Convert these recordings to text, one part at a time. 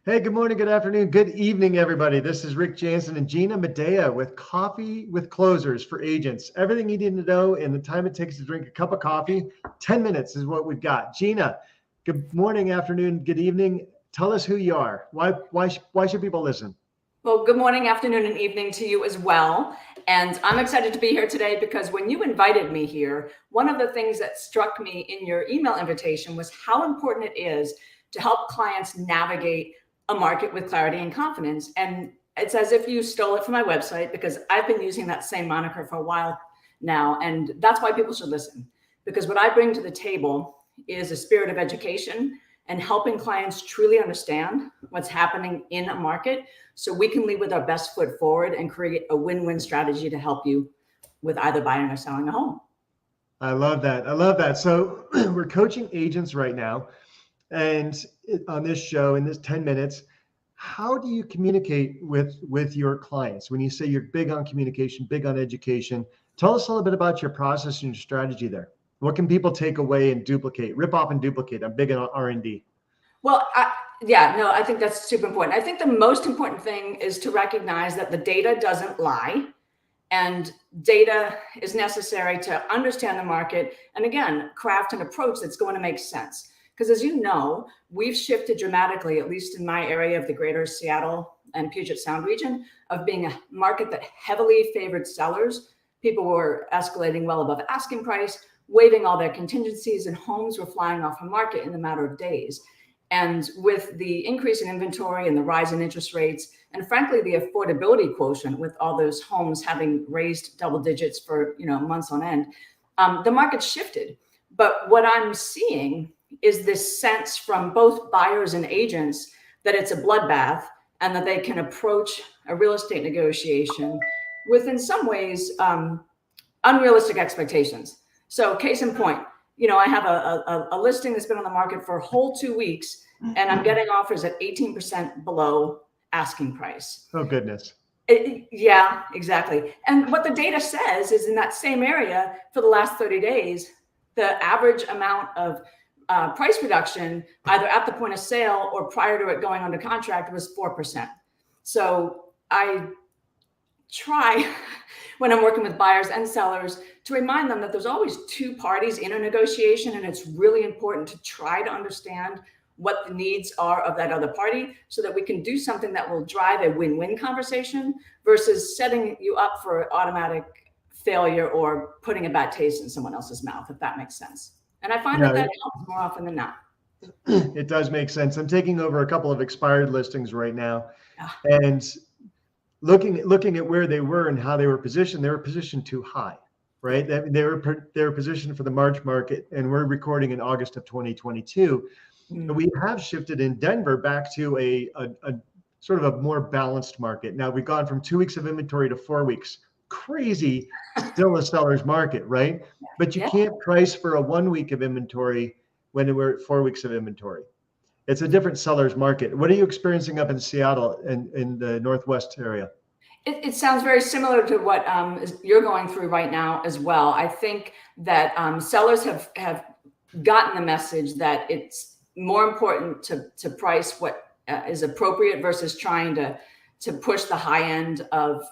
Hey, good morning, good afternoon, good evening, everybody. This is Rick Janson and Gina Madeya with Coffee with Closers for Agents. Everything you need to know in the time it takes to drink a cup of coffee, 10 minutes is what we've got. Gina, good morning, afternoon, good evening. Tell us who you are. Why should people listen? Well, good morning, afternoon, and evening to you as well. And I'm excited to be here today because when you invited me here, one of the things that struck me in your email invitation was how important it is to help clients navigate a market with clarity and confidence. And it's as if you stole it from my website because I've been using that same moniker for a while now. And that's why people should listen, because what I bring to the table is a spirit of education and helping clients truly understand what's happening in a market so we can lead with our best foot forward and create a win-win strategy to help you with either buying or selling a home. I love that. I love that. So we're coaching agents right now. And on this show, in this 10 minutes, how do you communicate with your clients? When you say you're big on communication, big on education, tell us a little bit about your process and your strategy there. What can people take away and duplicate, rip off and duplicate? I'm big on R&D. Well, I think that's super important. I think the most important thing is to recognize that the data doesn't lie, and data is necessary to understand the market. And again, craft an approach that's going to make sense. Because as you know, we've shifted dramatically, at least in my area of the greater Seattle and Puget Sound region, of being a market that heavily favored sellers. People were escalating well above asking price, waiving all their contingencies, and homes were flying off the market in a matter of days. And with the increase in inventory and the rise in interest rates, and frankly, the affordability quotient with all those homes having raised double digits for months on end, the market shifted. But what I'm seeing is this sense from both buyers and agents that it's a bloodbath and that they can approach a real estate negotiation with, in some ways, unrealistic expectations. So case in point, I have a listing that's been on the market for a whole 2 weeks, and I'm getting offers at 18% below asking price. Oh, goodness. Yeah, exactly. And what the data says is in that same area for the last 30 days, the average amount of price reduction, either at the point of sale or prior to it going under contract, was 4%. So I try when I'm working with buyers and sellers to remind them that there's always two parties in a negotiation, and it's really important to try to understand what the needs are of that other party so that we can do something that will drive a win-win conversation versus setting you up for automatic failure or putting a bad taste in someone else's mouth, if that makes sense. And I find that helps more often than not. It does make sense. I'm taking over a couple of expired listings right now, and looking at where they were and how they were positioned too high, right? They were positioned for the March market, and we're recording in August of 2022. But we have shifted in Denver back to a sort of a more balanced market. Now we've gone from 2 weeks of inventory to 4 weeks. Crazy, still a seller's market, right? But you can't price for a 1 week of inventory when we're at 4 weeks of inventory. It's a different seller's market. What are you experiencing up in Seattle and in the Northwest area? It sounds very similar to what you're going through right now as well. I think that sellers have gotten the message that it's more important to price what is appropriate versus trying to push the high end of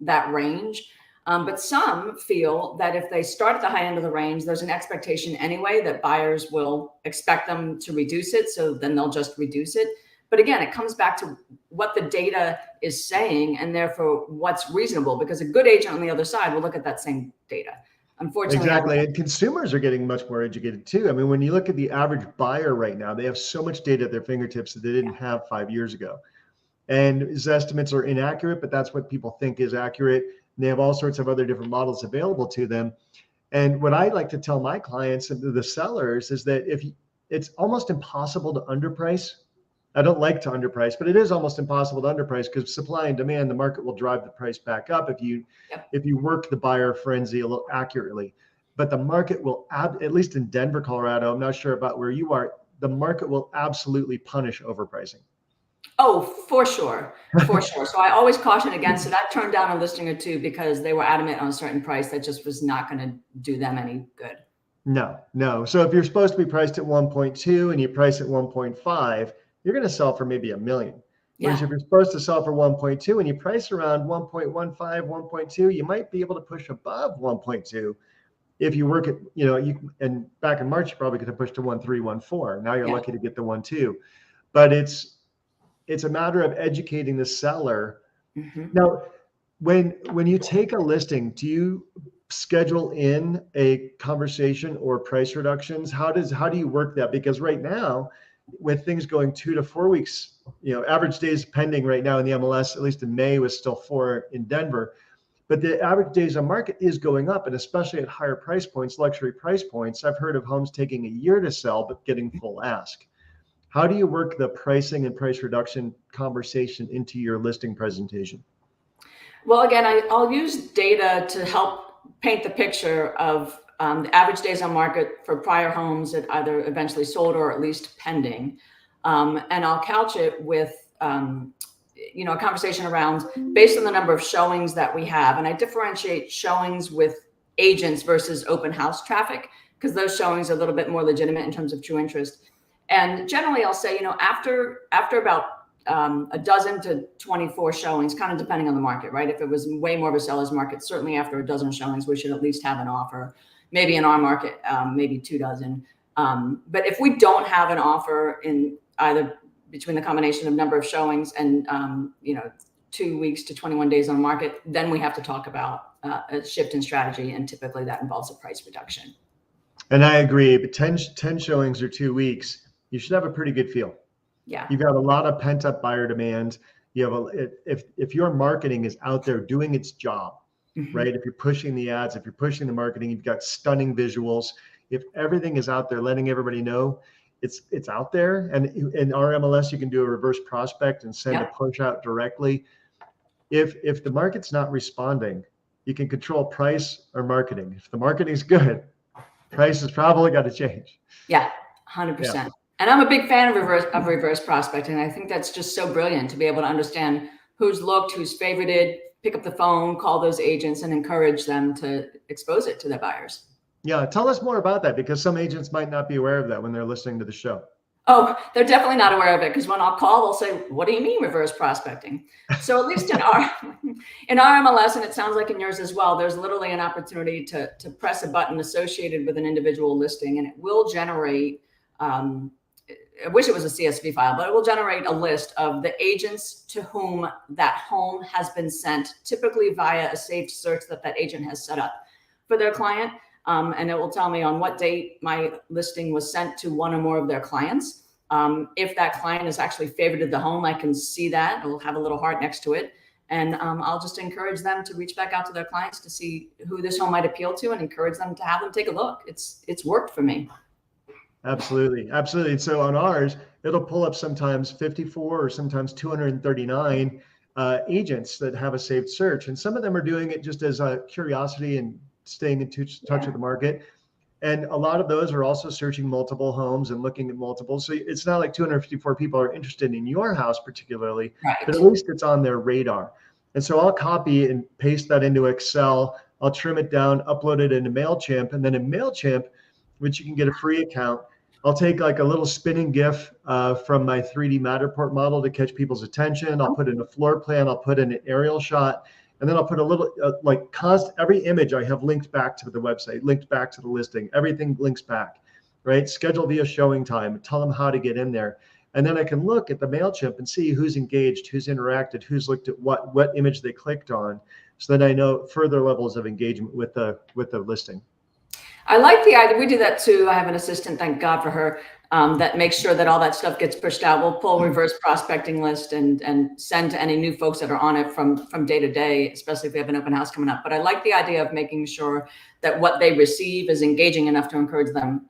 that range. But some feel that if they start at the high end of the range, there's an expectation anyway that buyers will expect them to reduce it. So then they'll just reduce it. But again, it comes back to what the data is saying and therefore what's reasonable, because a good agent on the other side will look at that same data. Unfortunately, exactly. And consumers are getting much more educated too. I mean, when you look at the average buyer right now, they have so much data at their fingertips that they didn't have 5 years ago. And his estimates are inaccurate, but that's what people think is accurate. And they have all sorts of other different models available to them. And what I like to tell my clients and the sellers is that it's almost impossible to underprice. I don't like to underprice, but it is almost impossible to underprice because supply and demand, the market will drive the price back up if you work the buyer frenzy a little accurately. But the market will, at least in Denver, Colorado, I'm not sure about where you are, the market will absolutely punish overpricing. Oh, for sure. For sure. So I always caution against it. I've turned down a listing or two because they were adamant on a certain price that just was not going to do them any good. No. So if you're supposed to be priced at 1.2 and you price at 1.5, you're going to sell for maybe $1 million. Whereas Yeah. if you're supposed to sell for 1.2 and you price around 1.15, 1.2, you might be able to push above 1.2 if you work at, and back in March, you probably could have pushed to 1.3, 1.4. Now you're Yeah. lucky to get the 1.2. But it's a matter of educating the seller. Mm-hmm. Now, when you take a listing, do you schedule in a conversation or price reductions? How do you work that? Because right now, with things going 2 to 4 weeks, average days pending right now in the MLS, at least in May, was still 4 in Denver. But the average days on market is going up, and especially at higher price points, luxury price points. I've heard of homes taking a year to sell, but getting full ask. How do you work the pricing and price reduction conversation into your listing presentation? Well, again, I'll use data to help paint the picture of the average days on market for prior homes that either eventually sold or at least pending. And I'll couch it with, a conversation around based on the number of showings that we have. And I differentiate showings with agents versus open house traffic, because those showings are a little bit more legitimate in terms of true interest. And generally I'll say, after about a dozen to 24 showings, kind of depending on the market, right? If it was way more of a seller's market, certainly after a dozen showings, we should at least have an offer. Maybe in our market, maybe 2 dozen. But if we don't have an offer in either between the combination of number of showings and 2 weeks to 21 days on market, then we have to talk about a shift in strategy, and typically that involves a price reduction. And I agree, but 10 showings or 2 weeks, you should have a pretty good feel. Yeah. You've got a lot of pent up buyer demand. You have if your marketing is out there doing its job, mm-hmm. right? If you're pushing the ads, if you're pushing the marketing, you've got stunning visuals. If everything is out there, letting everybody know it's out there. And in our MLS, you can do a reverse prospect and send a push out directly. If the market's not responding, you can control price or marketing. If the marketing is good, price has probably got to change. Yeah, 100%. Yeah. And I'm a big fan of reverse prospecting. I think that's just so brilliant to be able to understand who's looked, who's favorited, pick up the phone, call those agents, and encourage them to expose it to their buyers. Yeah, tell us more about that, because some agents might not be aware of that when they're listening to the show. Oh, they're definitely not aware of it, because when I'll call, they'll say, "What do you mean reverse prospecting?" So at least in our MLS, and it sounds like in yours as well, there's literally an opportunity to press a button associated with an individual listing, and it will generate. I wish it was a CSV file, but it will generate a list of the agents to whom that home has been sent, typically via a saved search that agent has set up for their client. And it will tell me on what date my listing was sent to one or more of their clients. If that client has actually favorited the home, I can see that. It will have a little heart next to it. And I'll just encourage them to reach back out to their clients to see who this home might appeal to, and encourage them to have them take a look. It's worked for me. Absolutely. Absolutely. So on ours, it'll pull up sometimes 54 or sometimes 239 agents that have a saved search. And some of them are doing it just as a curiosity and staying in touch with the market. And a lot of those are also searching multiple homes and looking at multiple. So it's not like 254 people are interested in your house particularly, right, but at least it's on their radar. And so I'll copy and paste that into Excel. I'll trim it down, upload it into MailChimp. And then in MailChimp, which you can get a free account, I'll take like a little spinning GIF from my 3D Matterport model to catch people's attention. I'll put in a floor plan. I'll put in an aerial shot. And then I'll put a little every image I have linked back to the website, linked back to the listing. Everything links back, right? Schedule via showing time. Tell them how to get in there. And then I can look at the MailChimp and see who's engaged, who's interacted, who's looked at what image they clicked on, so that I know further levels of engagement with the listing. I like the idea. We do that too. I have an assistant, thank God for her, that makes sure that all that stuff gets pushed out. We'll pull reverse prospecting list and send to any new folks that are on it from day to day, especially if we have an open house coming up. But I like the idea of making sure that what they receive is engaging enough to encourage them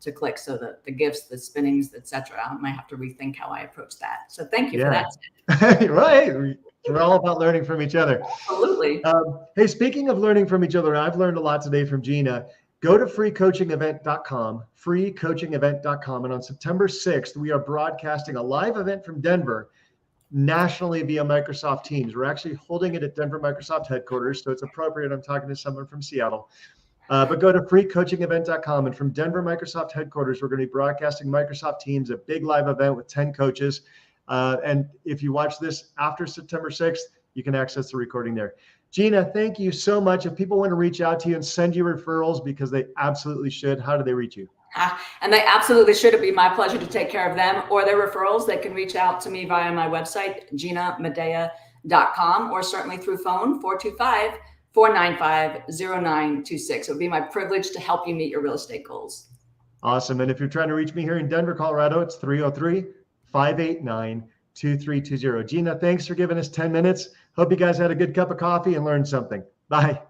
to click. So that the GIFs, the spinnings, etc. I might have to rethink how I approach that. So thank you for that. Right. We're all about learning from each other. Absolutely. Hey, speaking of learning from each other, I've learned a lot today from Gina. Go to freecoachingevent.com, freecoachingevent.com. And on September 6th, we are broadcasting a live event from Denver nationally via Microsoft Teams. We're actually holding it at Denver Microsoft headquarters, so it's appropriate I'm talking to someone from Seattle. But go to freecoachingevent.com. And from Denver Microsoft headquarters, we're going to be broadcasting Microsoft Teams, a big live event with 10 coaches. And if you watch this after September 6th, you can access the recording there. Gina, thank you so much. If people want to reach out to you and send you referrals, because they absolutely should, how do they reach you? And they absolutely should. It'd be my pleasure to take care of them or their referrals. They can reach out to me via my website, GinaMadeya.com, or certainly through phone, 425-495-0926. It would be my privilege to help you meet your real estate goals. Awesome. And if you're trying to reach me here in Denver, Colorado, it's 303-589-2320. Gina, thanks for giving us 10 minutes. Hope you guys had a good cup of coffee and learned something. Bye.